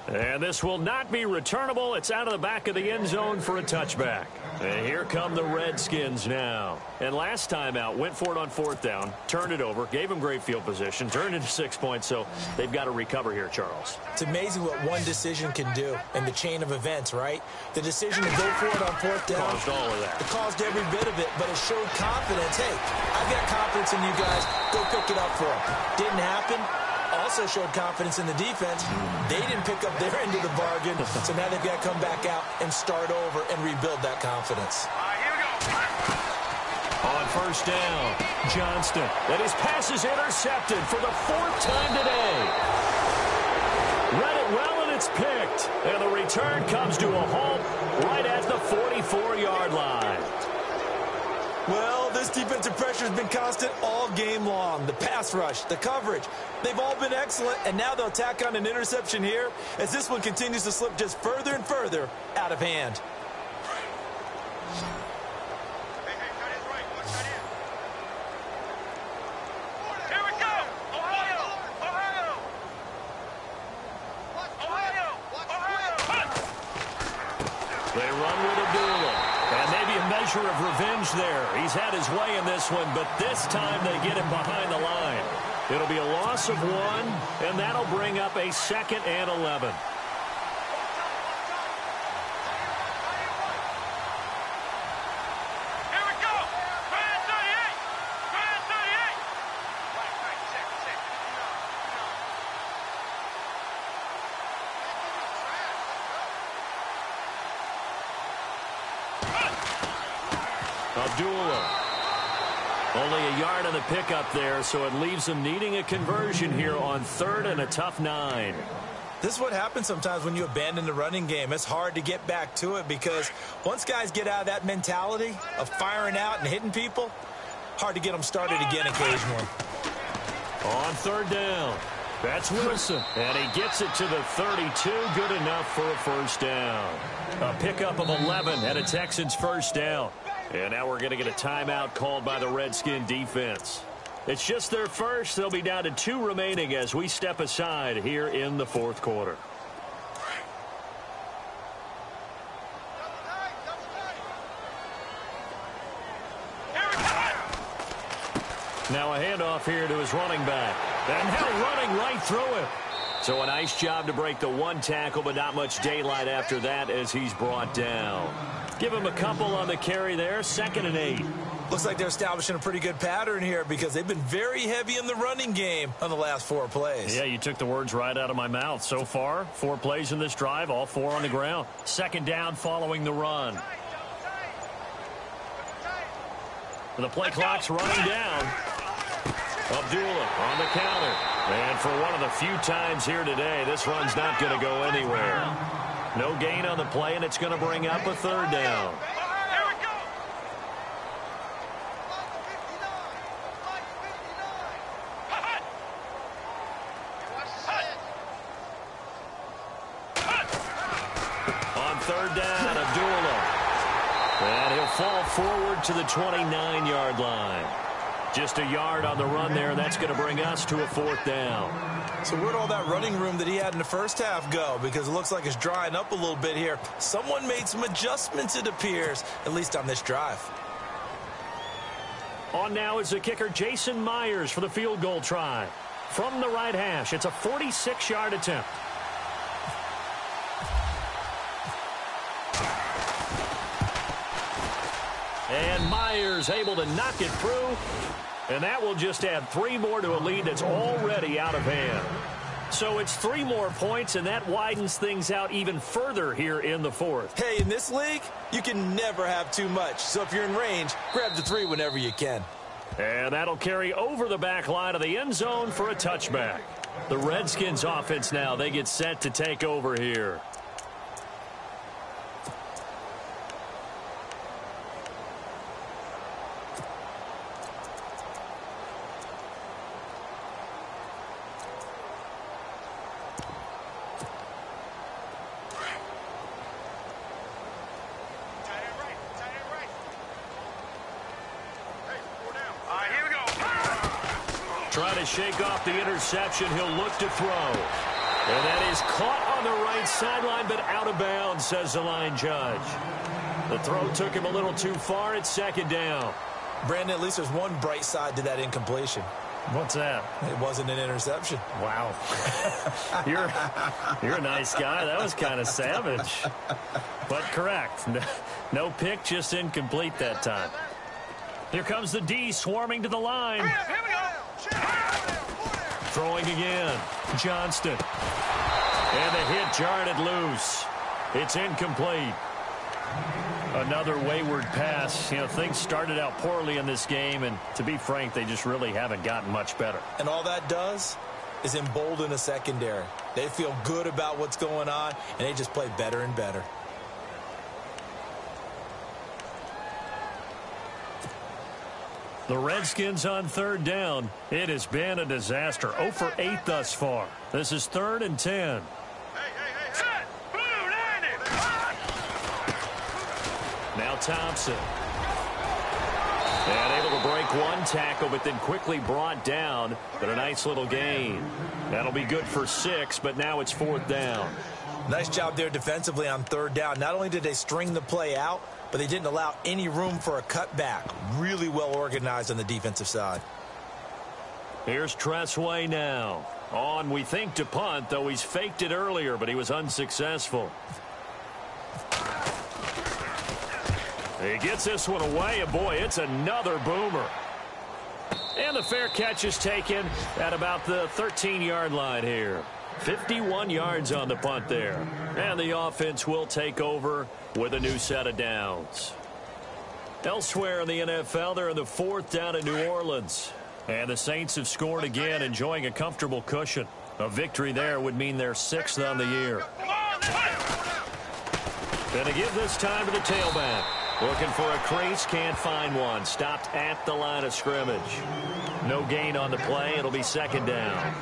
And this will not be returnable. It's out of the back of the end zone for a touchback. And here come the Redskins now. And last time out, went for it on 4th down, turned it over, gave them great field position, turned into 6 points, so they've got to recover here, Charles. It's amazing what one decision can do in the chain of events, right? The decision to go for it on 4th down. Caused all of that. It caused every bit of it, but it showed confidence. Hey, I've got confidence in you guys. Go pick it up for them. Didn't happen. Also showed confidence in the defense. They didn't pick up their end of the bargain, so now they've got to come back out and start over and rebuild that confidence. On 1st down, Johnston. And his pass is intercepted for the 4th time today. Read it well, and it's picked. And the return comes to a halt right at the 44-yard line. Well, this defensive pressure has been constant all game long. The pass rush, the coverage, they've all been excellent, and now they'll tack on an interception here as this one continues to slip just further and further out of hand. Here we go! Ohio! Ohio! Ohio! They run with Abdullah. And maybe a measure of revenge there. He's had his way in this one, but this time they get him behind the line. It'll be a loss of 1, and that'll bring up a 2nd and 11. Here we go! Grand 38! Grand 38! Right, check. Abdullah. Only a yard on the pickup there, so it leaves them needing a conversion here on 3rd and a tough 9. This is what happens sometimes when you abandon the running game. It's hard to get back to it because once guys get out of that mentality of firing out and hitting people, hard to get them started again occasionally. On 3rd down, that's Wilson, and he gets it to the 32, good enough for a 1st down. A pickup of 11 and a Texans 1st down. And now we're going to get a timeout called by the Redskin defense. It's just their first. They'll be down to 2 remaining as we step aside here in the 4th quarter. Now a handoff here to his running back. And now running right through it. So a nice job to break the 1 tackle, but not much daylight after that as he's brought down. Give him a couple on the carry there, 2nd and 8. Looks like they're establishing a pretty good pattern here because they've been very heavy in the running game on the last 4 plays. Yeah, you took the words right out of my mouth. So far, 4 plays in this drive, all 4 on the ground. 2nd down following the run. The play clock's running down. Abdullah on the counter. And for one of the few times here today, this run's not going to go anywhere. No gain on the play, and it's going to bring up a 3rd down. On 3rd down, Abdullah. And he'll fall forward to the 29-yard line. Just a yard on the run there. That's going to bring us to a 4th down. So where'd all that running room that he had in the first half go? Because it looks like it's drying up a little bit here. Someone made some adjustments, it appears, at least on this drive. On now is the kicker, Jason Myers, for the field goal try. From the right hash, it's a 46-yard attempt. And Myers able to knock it through. And that will just add 3 more to a lead that's already out of hand. So it's 3 more points, and that widens things out even further here in the 4th. Hey, in this league, you can never have too much. So if you're in range, grab the 3 whenever you can. And that'll carry over the back line of the end zone for a touchback. The Redskins offense now, they get set to take over here. Trying to shake off the interception. He'll look to throw. And that is caught on the right sideline, but out of bounds, says the line judge. The throw took him a little too far. It's 2nd down. Brandon, at least there's one bright side to that incompletion. What's that? It wasn't an interception. Wow. You're a nice guy. That was kind of savage. But correct. No pick, just incomplete that time. Here comes the D swarming to the line. Here we go. Throwing again. Johnston. And the hit jarred it loose. It's incomplete. Another wayward pass. You know, things started out poorly in this game, and to be frank, they just really haven't gotten much better. And all that does is embolden a secondary. They feel good about what's going on, and they just play better and better. The Redskins on 3rd down. It has been a disaster. 0 for 8 thus far. This is 3rd and 10. Set. Blue 90. Now Thompson. And able to break one tackle, but then quickly brought down. But a nice little gain. That'll be good for 6, but now it's 4th down. Nice job there defensively on 3rd down. Not only did they string the play out, but they didn't allow any room for a cutback. Really well organized on the defensive side. Here's Tressway now. On, we think, to punt, though he's faked it earlier, but he was unsuccessful. He gets this one away, and boy, it's another boomer. And the fair catch is taken at about the 13-yard line here. 51 yards on the punt there. And the offense will take over with a new set of downs. Elsewhere in the NFL, they're in the 4th down in New Orleans. And the Saints have scored again, enjoying a comfortable cushion. A victory there would mean they're 6th on the year. Gonna give this time to the tailback. Looking for a crease, can't find one. Stopped at the line of scrimmage. No gain on the play. It'll be 2nd down.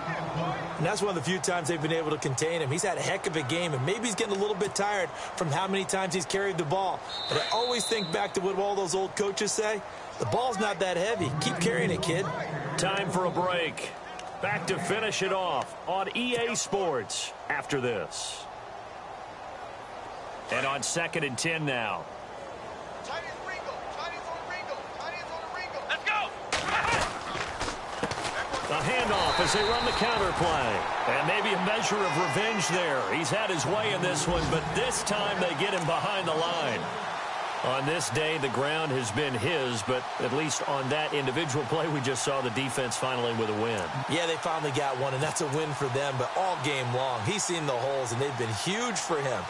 And that's one of the few times they've been able to contain him. He's had a heck of a game, and maybe he's getting a little bit tired from how many times he's carried the ball. But I always think back to what all those old coaches say. The ball's not that heavy. Keep carrying it, kid. Time for a break. Back to finish it off on EA Sports after this. And on 2nd and 10 now. Chinese Ringo. Chinese on Ringo. Chinese on Ringo. Let's go. The handoff as they run the counter play. And maybe a measure of revenge there. He's had his way in this one, but this time they get him behind the line. On this day, the ground has been his, but at least on that individual play, we just saw the defense finally with a win. Yeah, they finally got one, and that's a win for them, but all game long, he's seen the holes, and they've been huge for him.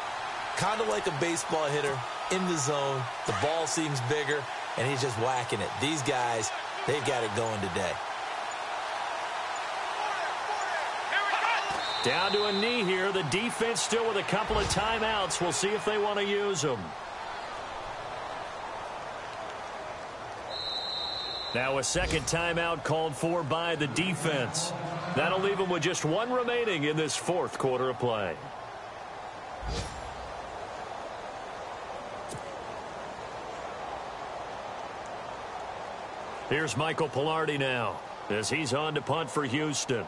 Kind of like a baseball hitter in the zone. The ball seems bigger, and he's just whacking it. These guys, they've got it going today. Down to a knee here. The defense still with a couple of timeouts. We'll see if they want to use them. Now a 2nd timeout called for by the defense. That'll leave them with just 1 remaining in this 4th quarter of play. Here's Michael Palardy now as he's on to punt for Houston.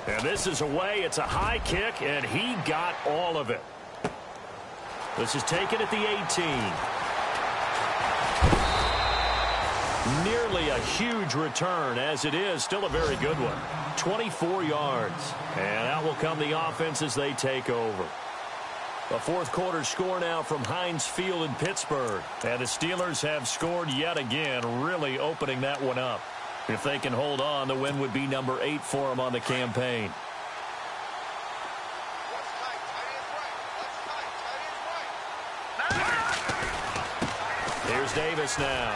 And this is away. It's a high kick, and he got all of it. This is taken at the 18. Nearly a huge return, as it is still a very good one. 24 yards. And out will come the offense as they take over. A fourth quarter score now from Heinz Field in Pittsburgh. And the Steelers have scored yet again, really opening that one up. If they can hold on, the win would be number 8 for them on the campaign. Here's Davis now.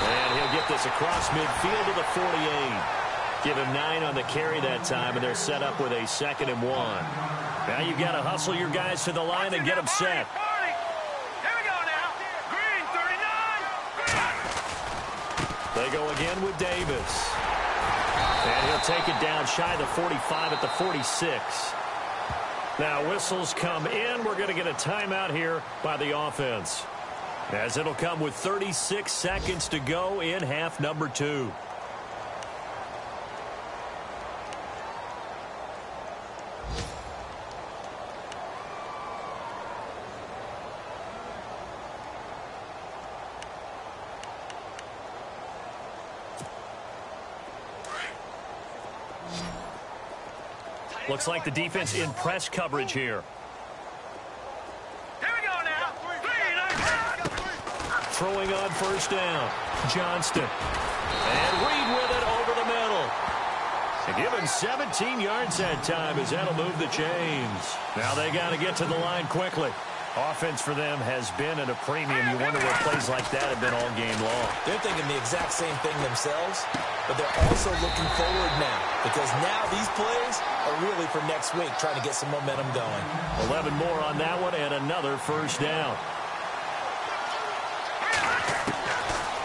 And he'll get this across midfield to the 48. Give him 9 on the carry that time, and they're set up with a 2nd and 1. Now you've got to hustle your guys to the line and get them set. Here we go now. Green, 39. They go again with Davis. And he'll take it down shy of the 45 at the 46. Now whistles come in. We're going to get a timeout here by the offense, as it'll come with 36 seconds to go in half number 2. Looks like the defense in press coverage here. Here we go now. Throwing on first down. Johnston. And Reed with it over the middle. And give him 17 yards that time, as that'll move the chains. Now they got to get to the line quickly. Offense for them has been at a premium. You wonder where plays like that have been all game long. They're thinking the exact same thing themselves, but they're also looking forward now, because now these plays are really for next week, trying to get some momentum going. 11 more on that one and another first down.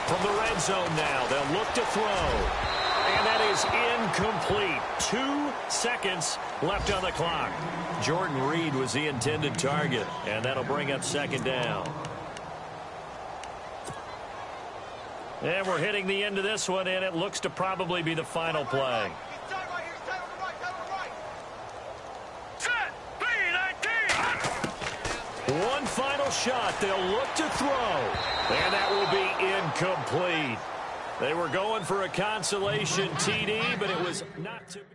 From the red zone now, they'll look to throw. And that is incomplete. 2 seconds left on the clock. Jordan Reed was the intended target, and that'll bring up 2nd down. And we're hitting the end of this one, and it looks to probably be the final play. He's tight right here. He's tight on the right. Tight on the right. Set. 3-19. One final shot. They'll look to throw. And that will be incomplete. They were going for a consolation TD, but it was not to be.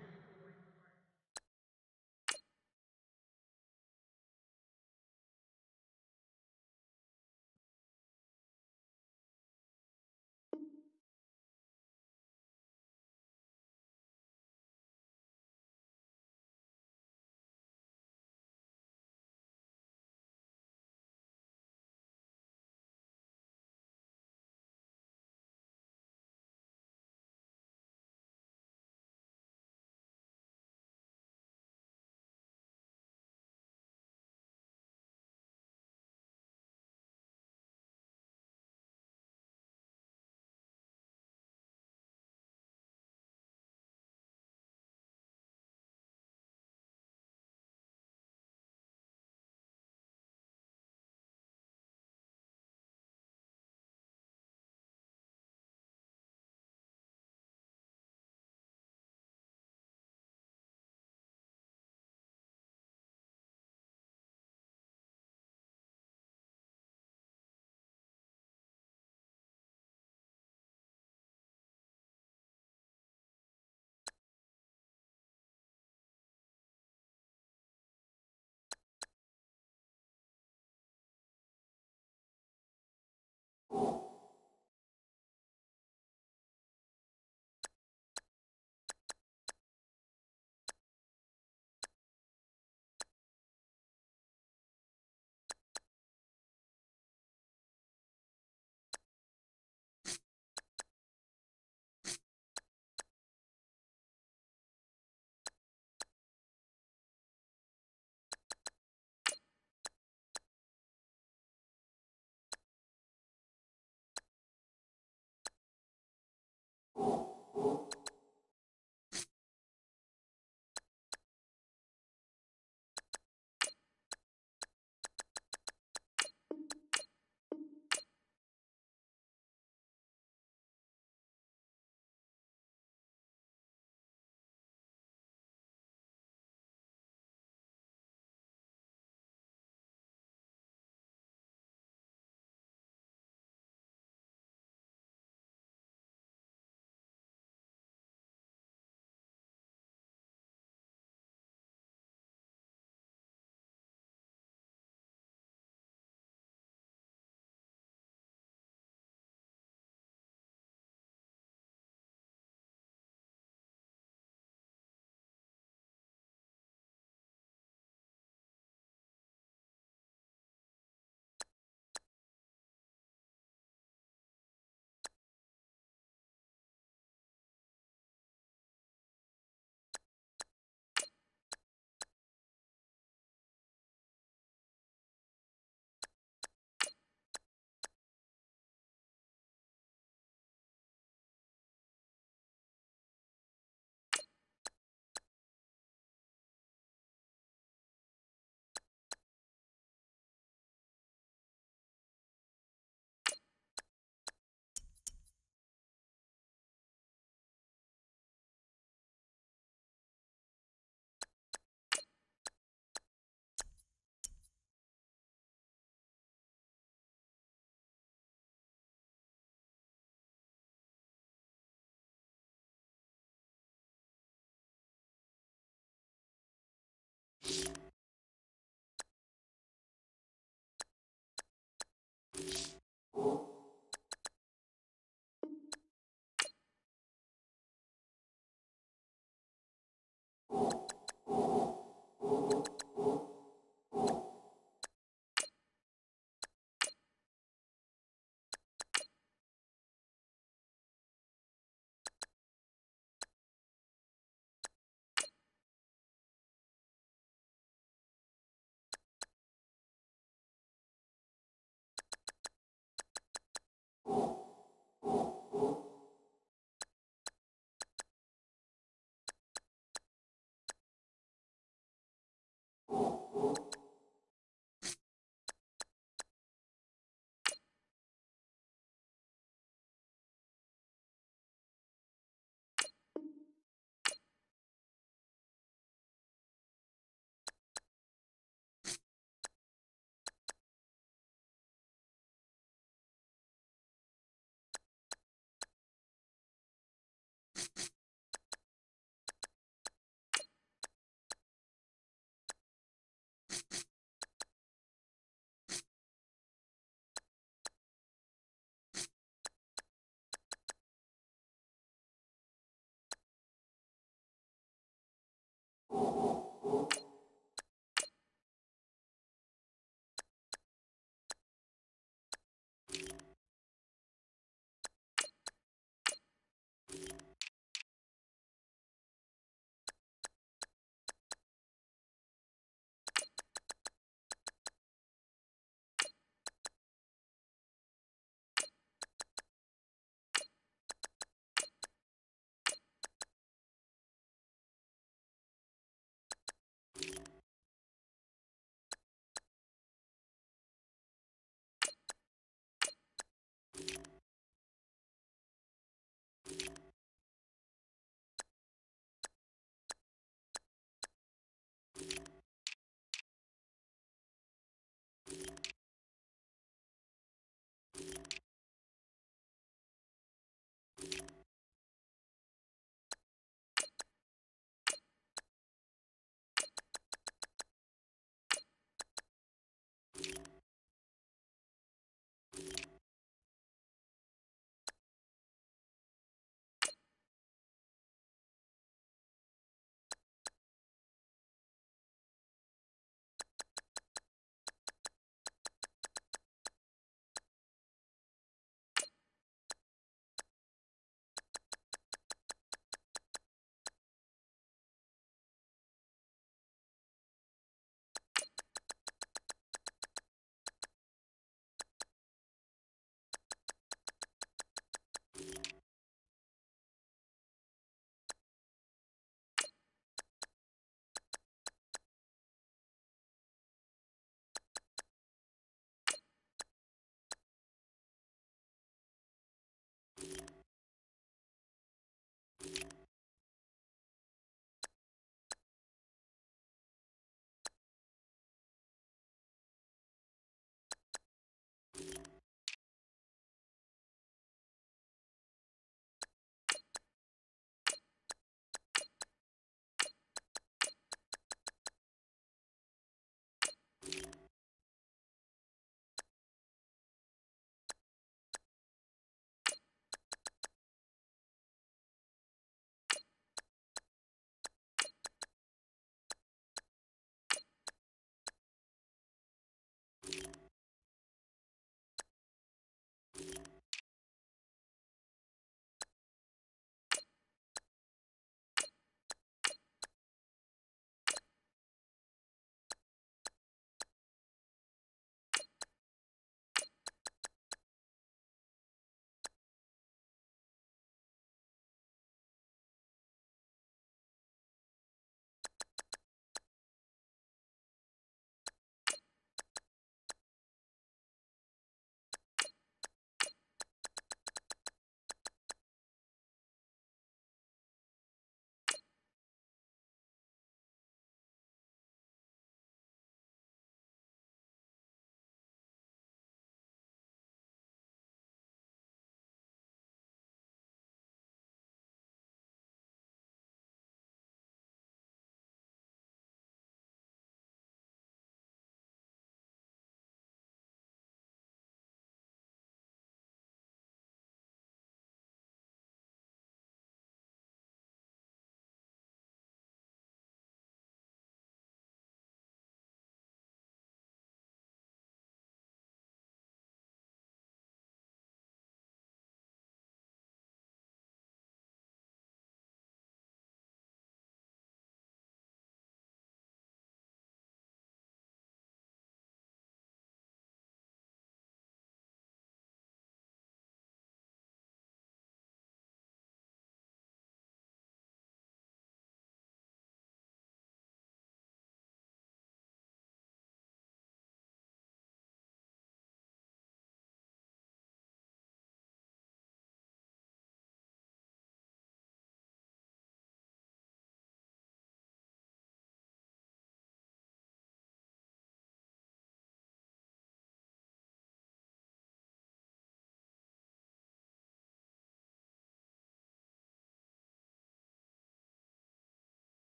it.